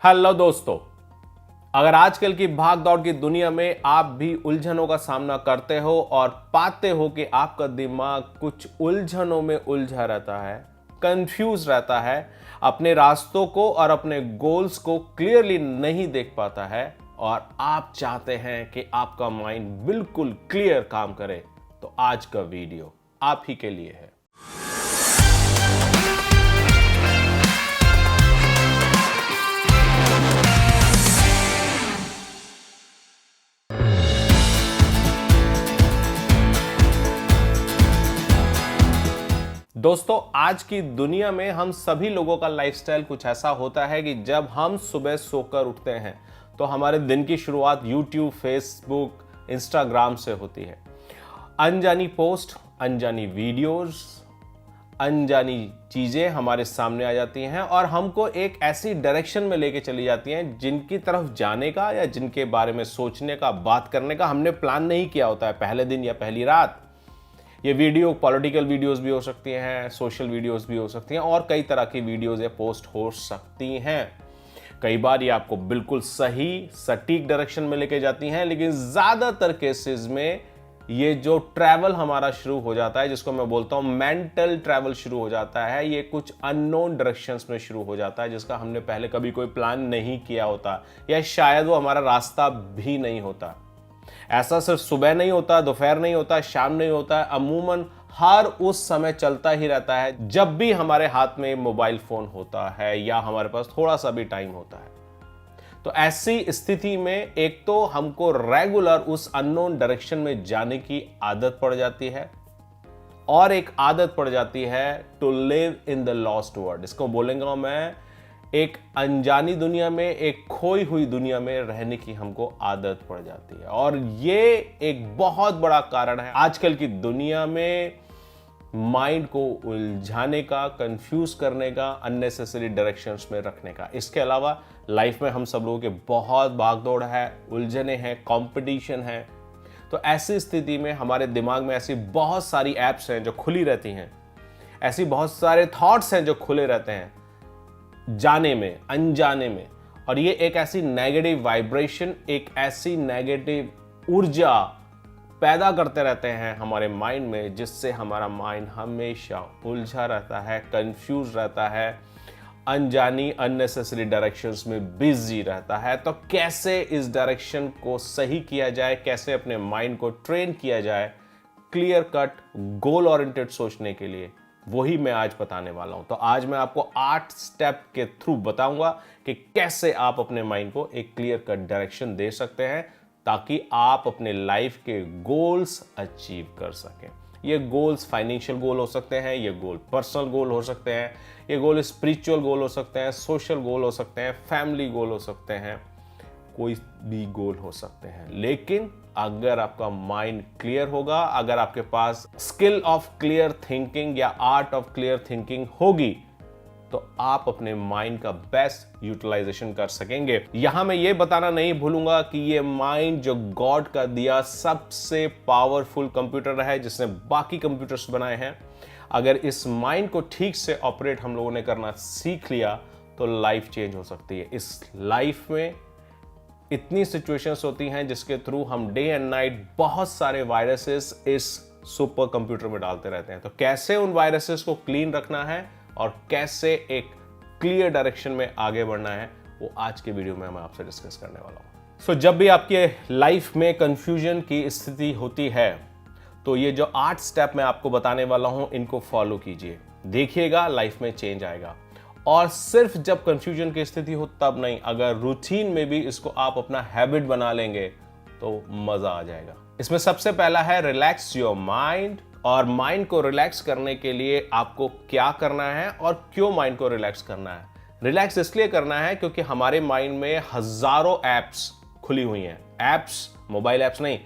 Hello दोस्तों, अगर आजकल की भाग दौड़ की दुनिया में आप भी उलझनों का सामना करते हो और पाते हो कि आपका दिमाग कुछ उलझनों में उलझा रहता है, कंफ्यूज रहता है, अपने रास्तों को और अपने गोल्स को क्लियरली नहीं देख पाता है और आप चाहते हैं कि आपका माइंड बिल्कुल क्लियर काम करे, तो आज का वीडियो आप ही के लिए है। दोस्तों, आज की दुनिया में हम सभी लोगों का लाइफस्टाइल कुछ ऐसा होता है कि जब हम सुबह सोकर उठते हैं तो हमारे दिन की शुरुआत यूट्यूब, फेसबुक, इंस्टाग्राम से होती है। अनजानी पोस्ट, अनजानी वीडियोस, अनजानी चीजें हमारे सामने आ जाती हैं और हमको एक ऐसी डायरेक्शन में लेके चली जाती हैं जिनकी तरफ जाने का या जिनके बारे में सोचने का, बात करने का हमने प्लान नहीं किया होता है पहले दिन या पहली रात। ये वीडियो पॉलिटिकल वीडियोस भी हो सकती हैं, सोशल वीडियोस भी हो सकती हैं और कई तरह की वीडियोस या पोस्ट हो सकती हैं। कई बार ये आपको बिल्कुल सही सटीक डायरेक्शन में लेके जाती हैं, लेकिन ज्यादातर केसेस में ये जो ट्रैवल हमारा शुरू हो जाता है, जिसको मैं बोलता हूं मेंटल ट्रैवल शुरू हो जाता है, ये कुछ अननोन डायरेक्शंस में शुरू हो जाता है जिसका हमने पहले कभी कोई प्लान नहीं किया होता या शायद वो हमारा रास्ता भी नहीं होता। ऐसा सिर्फ सुबह नहीं होता, दोपहर नहीं होता, शाम नहीं होता है, अमूमन हर उस समय चलता ही रहता है जब भी हमारे हाथ में मोबाइल फोन होता है या हमारे पास थोड़ा सा भी टाइम होता है। तो ऐसी स्थिति में एक तो हमको रेगुलर उस अननोन डायरेक्शन में जाने की आदत पड़ जाती है और एक आदत पड़ जाती है to live in the lost world. इसको बोलेंगा मैं एक अनजानी दुनिया में, एक खोई हुई दुनिया में रहने की हमको आदत पड़ जाती है। और ये एक बहुत बड़ा कारण है आजकल की दुनिया में माइंड को उलझाने का, कंफ्यूज करने का, अननेसेसरी डायरेक्शंस में रखने का। इसके अलावा लाइफ में हम सब लोगों के बहुत भागदौड़ है, उलझने हैं, कंपटीशन है। तो ऐसी स्थिति में हमारे दिमाग में ऐसी बहुत सारी ऐप्स हैं जो खुली रहती हैं, ऐसी बहुत सारे थॉट्स हैं जो खुले रहते हैं जाने में, अनजाने में। और ये एक ऐसी नेगेटिव वाइब्रेशन, एक ऐसी नेगेटिव ऊर्जा पैदा करते रहते हैं हमारे माइंड में, जिससे हमारा माइंड हमेशा उलझा रहता है, कंफ्यूज रहता है, अनजानी अननेसेसरी डायरेक्शंस में बिजी रहता है। तो कैसे इस डायरेक्शन को सही किया जाए, कैसे अपने माइंड को ट्रेन किया जाए क्लियर कट गोल ओरिएंटेड सोचने के लिए, वही मैं आज बताने वाला हूं। तो आज मैं आपको 8 स्टेप के थ्रू बताऊंगा कि कैसे आप अपने माइंड को एक क्लियर कट डायरेक्शन दे सकते हैं ताकि आप अपने लाइफ के गोल्स अचीव कर सकें। ये गोल्स फाइनेंशियल गोल हो सकते हैं, ये गोल पर्सनल गोल हो सकते हैं, ये गोल स्पिरिचुअल गोल हो सकते हैं, सोशल गोल हो सकते हैं, फैमिली गोल हो सकते हैं, कोई भी गोल हो सकते हैं। लेकिन अगर आपका माइंड क्लियर होगा, अगर आपके पास स्किल ऑफ क्लियर थिंकिंग या आर्ट ऑफ क्लियर थिंकिंग होगी, तो आप अपने माइंड का बेस्ट यूटिलाइजेशन कर सकेंगे। यहां मैं ये बताना नहीं भूलूंगा कि ये माइंड जो गॉड का दिया सबसे पावरफुल कंप्यूटर है जिसने बाकी कंप्यूटर्स बनाए हैं। अगर इस माइंड को ठीक से ऑपरेट हम लोगों ने करना सीख लिया तो लाइफ चेंज हो सकती है। इस लाइफ में इतनी सिचुएशंस होती हैं जिसके थ्रू हम डे एंड नाइट बहुत सारे वायरसेस इस सुपर कंप्यूटर में डालते रहते हैं। तो कैसे उन वायरसेस को क्लीन रखना है और कैसे एक क्लियर डायरेक्शन में आगे बढ़ना है, वो आज के वीडियो में मैं आपसे डिस्कस करने वाला हूं। सो जब भी आपके लाइफ में कंफ्यूजन की स्थिति होती है तो ये जो 8 स्टेप मैं आपको बताने वाला हूं, इनको फॉलो कीजिए, देखिएगा लाइफ में चेंज आएगा। और सिर्फ जब कंफ्यूजन की स्थिति हो तब नहीं, अगर रूटीन में भी इसको आप अपना हैबिट बना लेंगे तो मजा आ जाएगा। इसमें सबसे पहला है रिलैक्स योर माइंड। और माइंड को रिलैक्स करने के लिए आपको क्या करना है और क्यों माइंड को रिलैक्स करना है? रिलैक्स इसलिए करना है क्योंकि हमारे माइंड में हजारों एप्स खुली हुई हैं। एप्स, मोबाइल एप्स नहीं,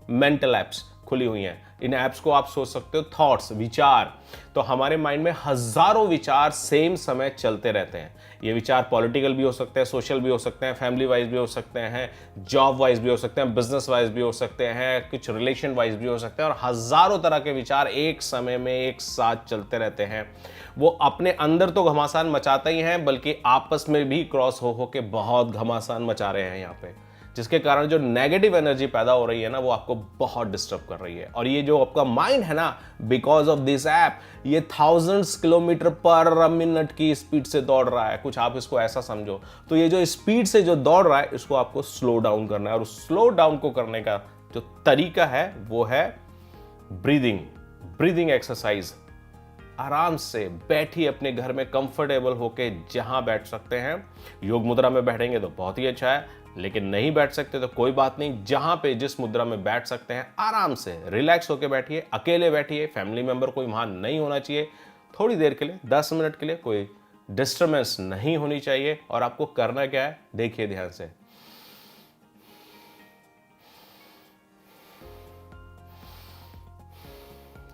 मेंटल एप्स खुली हुई हैं इन ऐप्स को आप सोच सकते हो थॉट्स, विचार। तो हमारे माइंड में हजारों विचार सेम समय चलते रहते हैं। ये विचार पॉलिटिकल भी हो सकते हैं, सोशल भी हो सकते हैं, फैमिली वाइज भी हो सकते हैं, जॉब वाइज भी हो सकते हैं, बिजनेस वाइज भी हो सकते हैं, कुछ रिलेशन वाइज भी हो सकते हैं, और हजारों तरह के विचार एक समय में एक साथ चलते रहते हैं। वो अपने अंदर तो घमासान मचाते ही हैं, बल्कि आपस में भी क्रॉस हो के बहुत घमासान मचा रहे हैं यहाँ पे, जिसके कारण जो नेगेटिव एनर्जी पैदा हो रही है ना, वो आपको बहुत डिस्टर्ब कर रही है। और ये जो आपका माइंड है ना, बिकॉज ऑफ दिस ऐप, ये थाउजेंड्स किलोमीटर पर मिनट की स्पीड से दौड़ रहा है। कुछ आप इसको ऐसा समझो। तो ये जो स्पीड से जो दौड़ रहा है, इसको आपको स्लो डाउन करना है। और स्लो डाउन को करने का जो तरीका है वो है ब्रीदिंग एक्सरसाइज। आराम से बैठिए अपने घर में, कंफर्टेबल होके जहां बैठ सकते हैं। योग मुद्रा में बैठेंगे तो बहुत ही अच्छा है, लेकिन नहीं बैठ सकते तो कोई बात नहीं। जहां पे जिस मुद्रा में बैठ सकते हैं, आराम से रिलैक्स होके बैठिए। अकेले बैठिए, फैमिली मेंबर कोई वहां नहीं होना चाहिए। थोड़ी देर के लिए, 10 मिनट के लिए कोई डिस्टर्बेंस नहीं होनी चाहिए। और आपको करना क्या है, देखिए ध्यान से।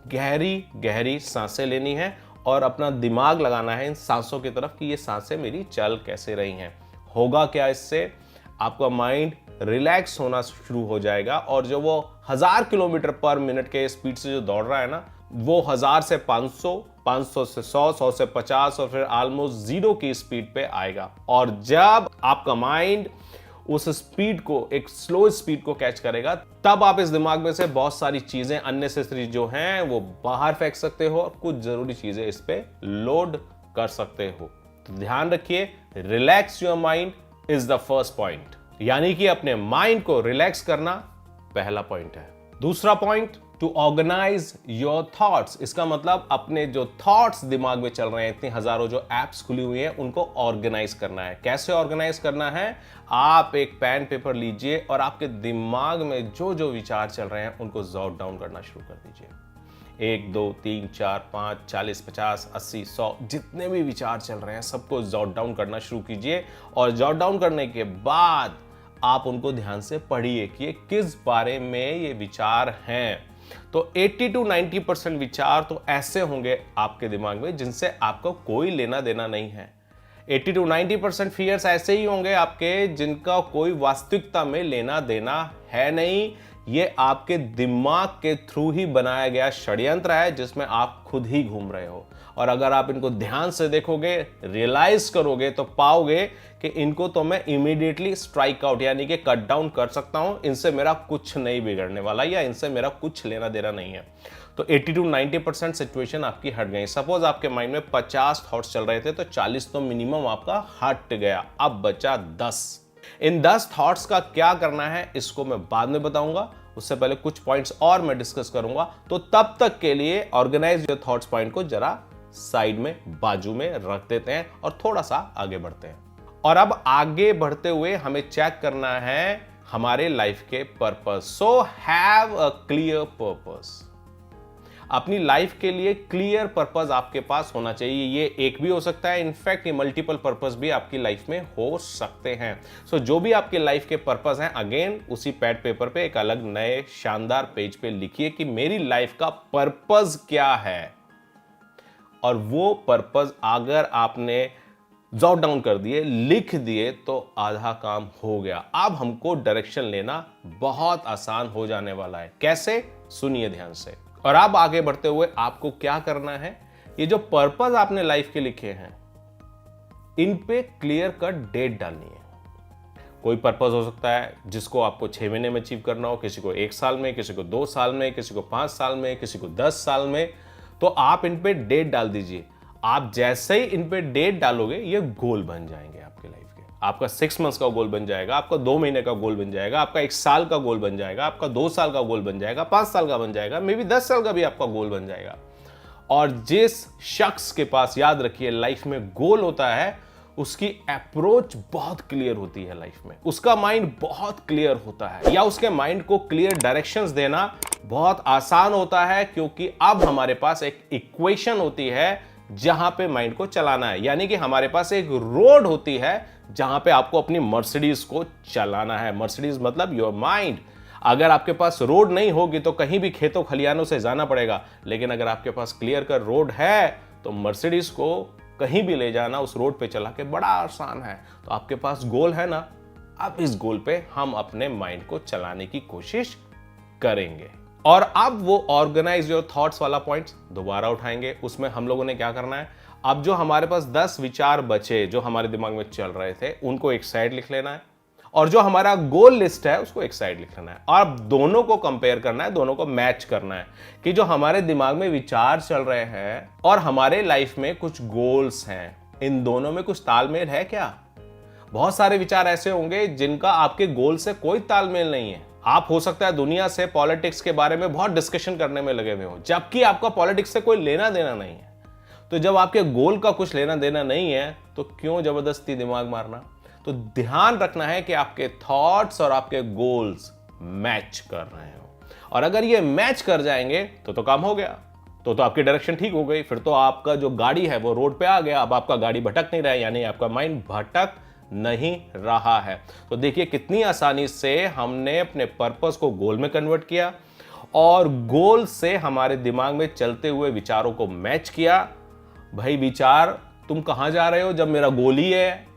गहरी गहरी सांसें लेनी है और अपना दिमाग लगाना है इन सांसों की तरफ कि ये सांसें मेरी चल कैसे रही हैं। होगा क्या, इससे आपका माइंड रिलैक्स होना शुरू हो जाएगा। और जो वो 1000 किलोमीटर पर मिनट के स्पीड से जो दौड़ रहा है ना, वो 1000 से 500, 500 से 100, 100 से 50 और फिर ऑलमोस्ट 0 की स्पीड पे आएगा। और जब आपका माइंड उस स्पीड को, एक स्लो स्पीड को कैच करेगा, तब आप इस दिमाग में से बहुत सारी चीजें अननेसेसरी जो हैं वो बाहर फेंक सकते हो और कुछ जरूरी चीजें इस पे लोड कर सकते हो। तो ध्यान रखिए, relax your mind is the first point. यानी कि अपने माइंड को रिलैक्स करना पहला पॉइंट है। दूसरा point, to organise your thoughts. इसका मतलब अपने जो थॉट्स दिमाग में चल रहे हैं, इतनी हजारों जो एप्स खुली हुई हैं, उनको ऑर्गेनाइज करना है। कैसे ऑर्गेनाइज करना है? आप एक पेन पेपर लीजिए और आपके दिमाग में जो जो विचार चल रहे हैं उनको जॉट डाउन करना शुरू कर दीजिए। 1, 2, 3, 4, 5, 40, 50, 80, 100 जितने भी विचार चल रहे हैं सबको जॉट डाउन करना शुरू कीजिए। और जॉट डाउन करने के बाद आप उनको ध्यान से पढ़िए कि ये किस बारे में ये विचार हैं। तो 80 to 90% विचार तो ऐसे होंगे आपके दिमाग में जिनसे आपको कोई लेना देना नहीं है। 80 to 90% फियर्स ऐसे ही होंगे आपके जिनका कोई वास्तविकता में लेना देना है नहीं। ये आपके दिमाग के थ्रू ही बनाया गया षड्यंत्र है जिसमें आप खुद ही घूम रहे हो। और अगर आप इनको ध्यान से देखोगे, रियलाइज करोगे, तो पाओगे कि इनको तो मैं इमीडिएटली स्ट्राइक आउट यानी कि कट डाउन कर सकता हूं। इनसे मेरा कुछ नहीं बिगड़ने वाला या इनसे मेरा कुछ लेना देना नहीं है। तो 80 to 90% सिचुएशन आपकी हट गई। सपोज आपके माइंड में 50 थॉट्स चल रहे थे तो 40 तो मिनिमम आपका हट गया, अब बचा 10। इन 10 थॉट्स का क्या करना है इसको मैं बाद में बताऊंगा। उससे पहले कुछ पॉइंट्स और मैं डिस्कस करूंगा। तो तब तक के लिए ऑर्गेनाइज योर थॉट्स पॉइंट को जरा साइड में, बाजू में रख देते हैं और थोड़ा सा आगे बढ़ते हैं। और अब आगे बढ़ते हुए हमें चेक करना है हमारे लाइफ के purpose. So have a clear purpose. अपनी लाइफ के लिए क्लियर पर्पस आपके पास होना चाहिए। ये एक भी हो सकता है, इनफैक्ट ये मल्टीपल पर्पस भी आपकी लाइफ में हो सकते हैं। सो जो भी आपके लाइफ के पर्पस हैं, अगेन उसी पैड पेपर पे एक अलग नए शानदार पेज पे लिखिए कि मेरी लाइफ का पर्पस क्या है। और वो पर्पस अगर आपने जॉट डाउन कर दिए, लिख दिए, तो आधा काम हो गया। अब हमको डायरेक्शन लेना बहुत आसान हो जाने वाला है। कैसे? सुनिए ध्यान से। और अब आगे बढ़ते हुए आपको क्या करना है, ये जो पर्पस आपने लाइफ के लिखे हैं, इन पे क्लियर कट डेट डालनी है। कोई पर्पस हो सकता है जिसको आपको 6 महीने में अचीव करना हो, किसी को 1 साल में, किसी को 2 साल में, किसी को 5 साल में, किसी को 10 साल में। तो आप इन पे डेट डाल दीजिए। आप जैसे ही इन पे डेट डालोगे, ये गोल बन जाएंगे आपके लाइफ के। आपका 6 मंथ्स का गोल बन जाएगा, आपका 2 महीने का गोल बन जाएगा, आपका 1 साल का गोल बन जाएगा, आपका 2 साल का गोल बन जाएगा, 5 साल का बन जाएगा, मे बी 10 साल का भी आपका गोल बन जाएगा। और जिस शख्स के पास, याद रखिए, लाइफ में गोल होता है, उसकी अप्रोच बहुत क्लियर होती है लाइफ में। उसका माइंड बहुत क्लियर होता है, या उसके माइंड को क्लियर डायरेक्शंस देना बहुत आसान होता है, क्योंकि अब हमारे पास एक इक्वेशन होती है जहां पे माइंड को चलाना है। यानी कि हमारे पास एक रोड होती है जहां पे आपको अपनी मर्सिडीज को चलाना है। मर्सिडीज मतलब योर माइंड। अगर आपके पास रोड नहीं होगी तो कहीं भी खेतों खलियानों से जाना पड़ेगा, लेकिन अगर आपके पास क्लियर कट रोड है तो मर्सिडीज को कहीं भी ले जाना उस रोड पे चला के बड़ा आसान है। तो आपके पास गोल है ना, अब इस गोल पे हम अपने माइंड को चलाने की कोशिश करेंगे। और अब वो ऑर्गेनाइज योर थॉट्स वाला पॉइंट दोबारा उठाएंगे। उसमें हम लोगों ने क्या करना है, अब जो हमारे पास 10 विचार बचे जो हमारे दिमाग में चल रहे थे उनको एक साइड लिख लेना है, और जो हमारा गोल लिस्ट है उसको एक साइड लिख लेना है। और अब दोनों को कंपेयर करना है, दोनों को मैच करना है कि जो हमारे दिमाग में विचार चल रहे हैं और हमारे लाइफ में कुछ गोल्स हैं, इन दोनों में कुछ तालमेल है क्या। बहुत सारे विचार ऐसे होंगे जिनका आपके गोल से कोई तालमेल नहीं है। आप हो सकता है दुनिया से पॉलिटिक्स के बारे में बहुत डिस्कशन करने में लगे हुए हो, जबकि आपका पॉलिटिक्स से कोई लेना देना नहीं है। तो जब आपके गोल का कुछ लेना देना नहीं है तो क्यों जबरदस्ती दिमाग मारना। तो ध्यान रखना है कि आपके थॉट्स और आपके गोल्स मैच कर रहे हो, और अगर ये मैच कर जाएंगे तो काम हो गया, तो आपकी डायरेक्शन ठीक हो गई। फिर तो आपका जो गाड़ी है वो रोड पे आ गया, अब आपका गाड़ी भटक नहीं रहा है, यानी आपका माइंड भटक नहीं रहा है। तो देखिए कितनी आसानी से हमने अपने पर्पस को गोल में कन्वर्ट किया और गोल से हमारे दिमाग में चलते हुए विचारों को मैच किया। भाई विचार तुम कहां जा रहे हो, जब मेरा गोल ही है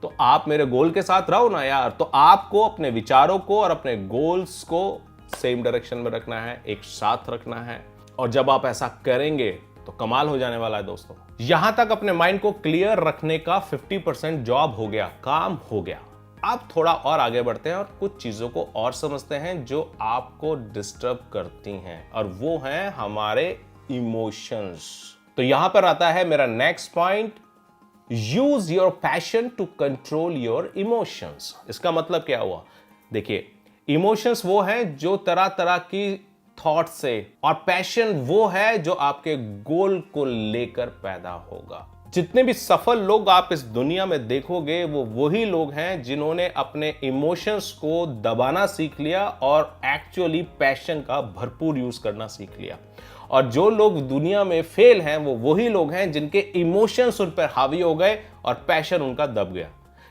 तो आप मेरे गोल के साथ रहो ना यार। तो आपको अपने विचारों को और अपने गोल्स को सेम डायरेक्शन में रखना है, एक साथ रखना है, और जब आप ऐसा करेंगे तो कमाल हो जाने वाला है दोस्तों। यहां तक अपने माइंड को क्लियर रखने का 50% जॉब हो गया, काम हो गया। अब थोड़ा और आगे बढ़ते हैं और कुछ चीजों को और समझते हैं जो आपको डिस्टर्ब करती हैं, और वो हैं हमारे इमोशंस। तो यहां पर आता है मेरा next point, use your passion to control your emotions. इसका मतलब क्या हुआ, देखिए इमोशंस वो हैं जो तरह तरह की थॉट से, और पैशन वो है जो आपके गोल को लेकर पैदा होगा। जितने भी सफल लोग आप इस दुनिया में देखोगे वो वही लोग हैं जिन्होंने अपने इमोशंस को दबाना सीख लिया और एक्चुअली पैशन का भरपूर यूज करना सीख लिया। और जो लोग दुनिया में फेल हैं वो वही लोग हैं जिनके इमोशंस उन पर हावी हो गए और पैशन उनका दब गया।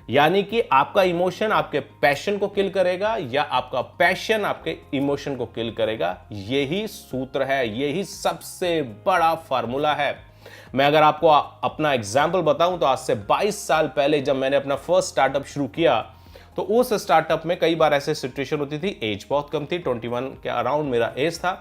यानी कि आपका इमोशन आपके पैशन को किल करेगा या आपका पैशन आपके इमोशन को किल करेगा। यही सूत्र है, यही सबसे बड़ा फार्मूला है। मैं अगर आपको अपना एग्जाम्पल बताऊं तो आज से 22 साल पहले जब मैंने अपना फर्स्ट स्टार्टअप शुरू किया तो उस स्टार्टअप में कई बार ऐसे सिचुएशन होती थी, एज बहुत कम थी, 21 के अराउंड मेरा एज था।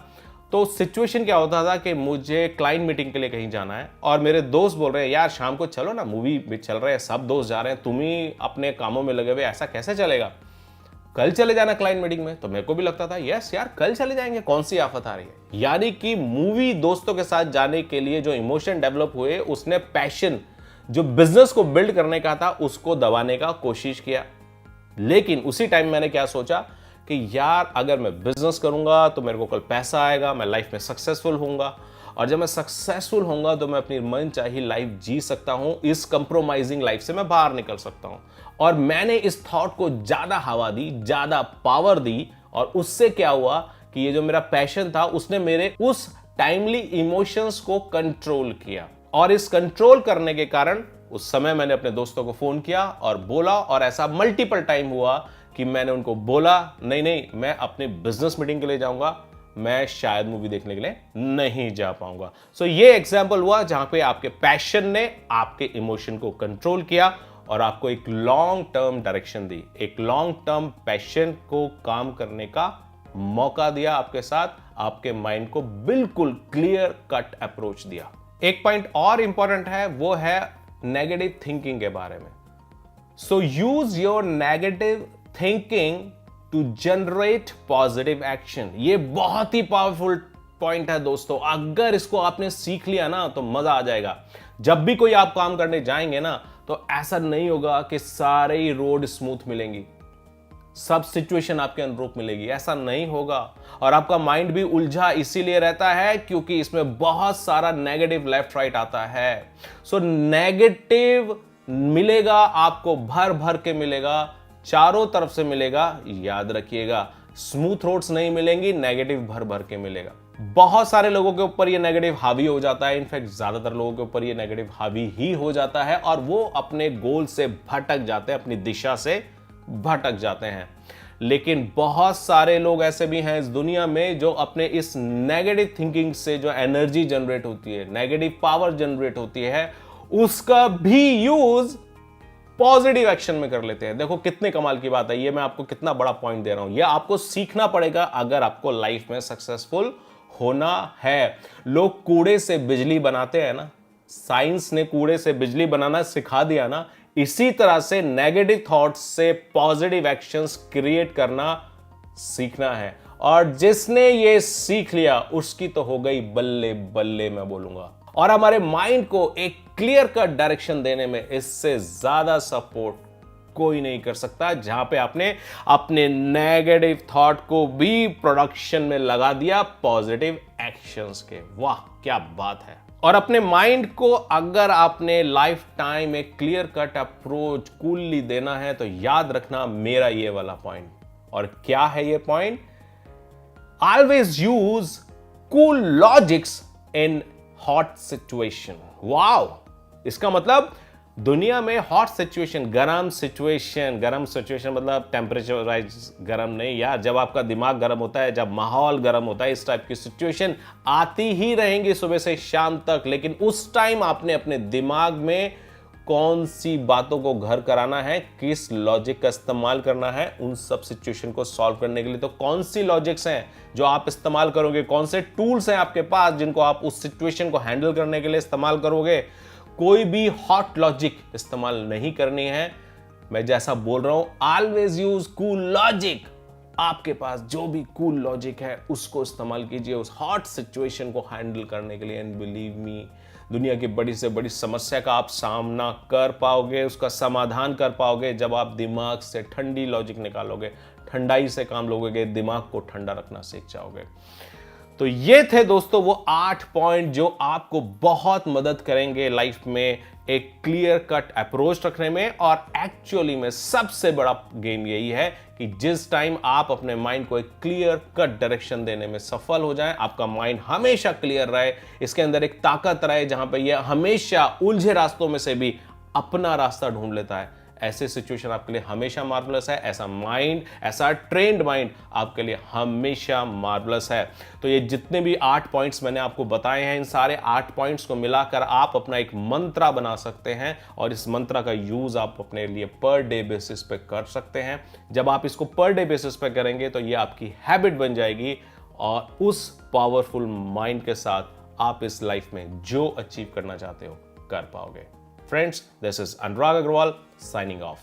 तो सिचुएशन क्या होता था कि मुझे क्लाइंट मीटिंग के लिए कहीं जाना है और मेरे दोस्त बोल रहे हैं यार शाम को चलो ना, मूवी भी चल रहा है, सब दोस्त जा रहे हैं, तुम ही अपने कामों में लगे हुए, ऐसा कैसे चलेगा, कल चले जाना क्लाइंट मीटिंग में। तो मेरे को भी लगता था यस यार कल चले जाएंगे, कौन सी आफत आ रही है। यानी कि मूवी दोस्तों के साथ जाने के लिए जो इमोशन डेवलप हुए उसने पैशन जो बिजनेस को बिल्ड करने का था उसको दबाने का कोशिश किया। लेकिन उसी टाइम मैंने क्या सोचा कि यार अगर मैं बिजनेस करूंगा तो मेरे को कल पैसा आएगा, मैं लाइफ में सक्सेसफुल होऊंगा, और जब मैं सक्सेसफुल होऊंगा तो मैं अपनी मन चाहिए लाइफ जी सकता हूं, इस कंप्रोमाइजिंग लाइफ से मैं बाहर निकल सकता हूं। और मैंने इस थॉट को ज्यादा हवा दी, ज्यादा पावर दी, और उससे क्या हुआ कि ये जो मेरा पैशन था उसने मेरे उस टाइमली इमोशंस को कंट्रोल किया। और इस कंट्रोल करने के कारण उस समय मैंने अपने दोस्तों को फोन किया और बोला, और ऐसा मल्टीपल टाइम हुआ कि मैंने उनको बोला नहीं मैं अपने बिजनेस मीटिंग के लिए जाऊंगा, मैं शायद मूवी देखने के लिए नहीं जा पाऊंगा। सो ये एग्जांपल हुआ जहां पे आपके पैशन ने आपके इमोशन को कंट्रोल किया और आपको एक लॉन्ग टर्म डायरेक्शन दी, एक लॉन्ग टर्म पैशन को काम करने का मौका दिया आपके साथ, आपके माइंड को बिल्कुल क्लियर कट अप्रोच दिया। एक पॉइंट और इंपॉर्टेंट है, वो है नेगेटिव थिंकिंग के बारे में। So use your negative thinking to generate positive action. ये बहुत ही पावरफुल पॉइंट है दोस्तों, अगर इसको आपने सीख लिया ना तो मजा आ जाएगा। जब भी कोई आप काम करने जाएंगे ना तो ऐसा नहीं होगा कि सारे ही रोड स्मूथ मिलेंगी, सब सिचुएशन आपके अनुरूप मिलेगी, ऐसा नहीं होगा। और आपका माइंड भी उलझा इसीलिए रहता है क्योंकि इसमें बहुत सारा नेगेटिव लेफ्ट राइट आता है। सो नेगेटिव मिलेगा आपको, भर भर के मिलेगा, चारों तरफ से मिलेगा। याद रखिएगा, स्मूथ रोड्स नहीं मिलेंगी, नेगेटिव भर भर के मिलेगा। बहुत सारे लोगों के ऊपर ये नेगेटिव हावी हो जाता है, इनफैक्ट ज्यादातर लोगों के ऊपर ये नेगेटिव हावी ही हो जाता है, और वो अपने गोल से भटक जाते हैं, अपनी दिशा से भटक जाते हैं। लेकिन बहुत सारे लोग ऐसे भी हैं इस दुनिया में जो अपने इस नेगेटिव थिंकिंग से जो एनर्जी जनरेट होती है, नेगेटिव पावर जनरेट होती है, उसका भी यूज पॉजिटिव एक्शन में कर लेते हैं। देखो कितने कमाल की बात है, ये मैं आपको कितना बड़ा पॉइंट दे रहा हूं। ये आपको सीखना पड़ेगा अगर आपको लाइफ में सक्सेसफुल होना है। लोग कूड़े से बिजली बनाते हैं ना, साइंस ने कूड़े से बिजली बनाना सिखा दिया ना, इसी तरह से नेगेटिव थॉट्स से पॉजिटिव एक्शंस क्रिएट करना सीखना है। और जिसने ये सीख लिया उसकी तो हो गई बल्ले बल्ले, मैं बोलूंगा। और हमारे माइंड को एक क्लियर कट डायरेक्शन देने में इससे ज्यादा सपोर्ट कोई नहीं कर सकता, जहां पे आपने अपने नेगेटिव थॉट को भी प्रोडक्शन में लगा दिया पॉजिटिव एक्शंस के। वाह क्या बात है। और अपने माइंड को अगर आपने लाइफ टाइम एक क्लियर कट अप्रोच कूलली देना है तो याद रखना मेरा ये वाला पॉइंट। और क्या है ये point? Always use cool logics in hot situation. Wow, इसका मतलब दुनिया में हॉट सिचुएशन, गरम सिचुएशन मतलब टेम्परेचराइज गरम नहीं, या जब आपका दिमाग गरम होता है, जब माहौल गरम होता है, इस टाइप की सिचुएशन आती ही रहेंगी सुबह से शाम तक। लेकिन उस टाइम आपने अपने दिमाग में कौन सी बातों को घर कराना है, किस लॉजिक का इस्तेमाल करना है उन सब सिचुएशन को सॉल्व करने के लिए। तो कौन सी लॉजिक्स हैं जो आप इस्तेमाल करोगे, कौन से टूल्स हैं आपके पास जिनको आप उस सिचुएशन को हैंडल करने के लिए इस्तेमाल करोगे। कोई भी हॉट लॉजिक इस्तेमाल नहीं करनी है। मैं जैसा बोल रहा हूं, ऑलवेज यूज कूल लॉजिक। आपके पास जो भी कूल लॉजिक है उसको इस्तेमाल कीजिए उस हॉट सिचुएशन को हैंडल करने के लिए। एंड बिलीव मी, दुनिया की बड़ी से बड़ी समस्या का आप सामना कर पाओगे, उसका समाधान कर पाओगे जब आप दिमाग से ठंडी लॉजिक निकालोगे, ठंडाई से काम लोगे, दिमाग को ठंडा रखना सीख जाओगे। तो ये थे दोस्तों वो 8 पॉइंट जो आपको बहुत मदद करेंगे लाइफ में एक क्लियर कट अप्रोच रखने में। और एक्चुअली में सबसे बड़ा गेम यही है कि जिस टाइम आप अपने माइंड को एक क्लियर कट डायरेक्शन देने में सफल हो जाएं, आपका माइंड हमेशा क्लियर रहे, इसके अंदर एक ताकत रहे जहां पे यह हमेशा उलझे रास्तों में से भी अपना रास्ता ढूंढ लेता है, ऐसे सिचुएशन आपके लिए हमेशा मार्वलस है। ऐसा माइंड, ऐसा ट्रेंड माइंड आपके लिए हमेशा मार्वलस है। तो ये जितने भी 8 पॉइंट्स मैंने आपको बताए हैं, इन सारे 8 पॉइंट्स को मिलाकर आप अपना एक मंत्रा बना सकते हैं और इस मंत्रा का यूज आप अपने लिए पर डे बेसिस पे कर सकते हैं। जब आप इसको पर डे बेसिस पे करेंगे तो ये आपकी हैबिट बन जाएगी और उस पावरफुल माइंड के साथ आप इस लाइफ में जो अचीव करना चाहते हो कर पाओगे। Friends, this is Anurag Agrawal signing off.